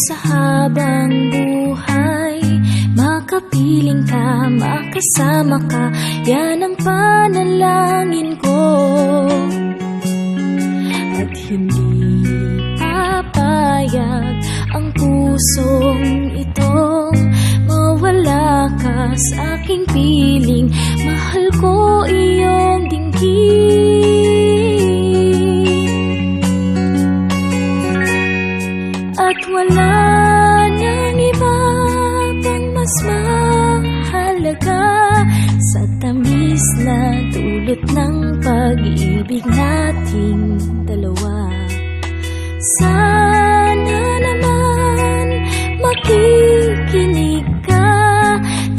sa habang buhay. Makapiling ka, makasama ka, yan ang panalangin ko. At hindi papayag ang pusong itong mawala ka sa aking piling. Mahal ko iyong dinggin, at wala nang iba pang mas mahalaga sa tamis na dulot ng pag-ibig nating dalawa. Sana naman makikinig ka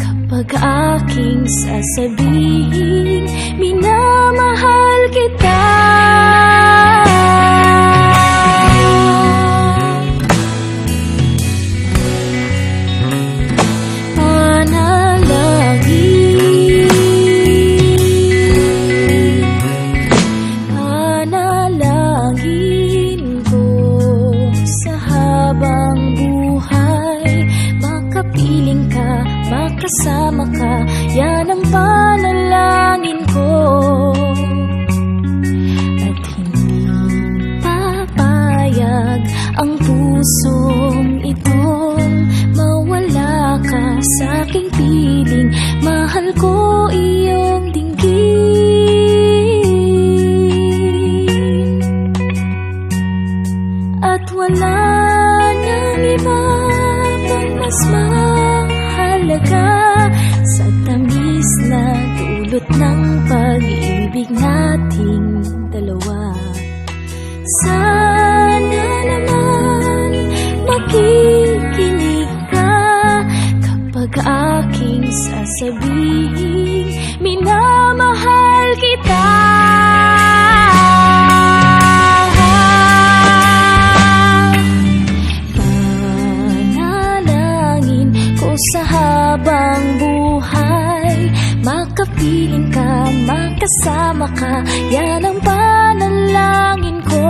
kapag aking sasabihin, minamahal kita. Makasama ka, yan ang panalangin ko. At hindi papayag ang pusong itong mawala ka sa aking piling. Mahal ko iyong dinggin, at wala nang iba pang mas mahalaga sa tamis na dulot ng pag-ibig nating dalawa. Sana naman makikinig ka kapag aking sasabihin, minamahal kita. Panalangin ko sa habang buhay, makapiling ka, makasama ka, yan ang panalangin ko.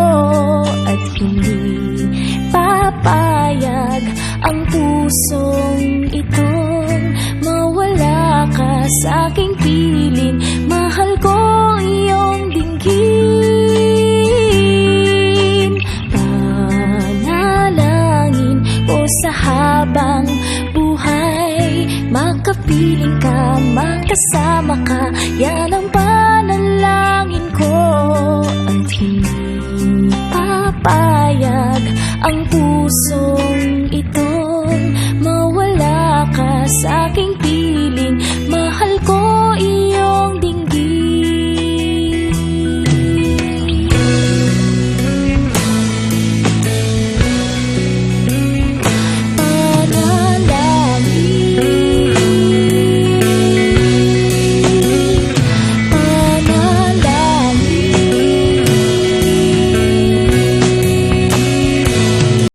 At hindi papayag ang pusong itong mawala ka sa aking piling. Mahal ko iyong dinggin, panalangin ko sa habang buhay. Makapiling ka, makasama ka, yan ang panalangin ko. At hindi papayag ang puso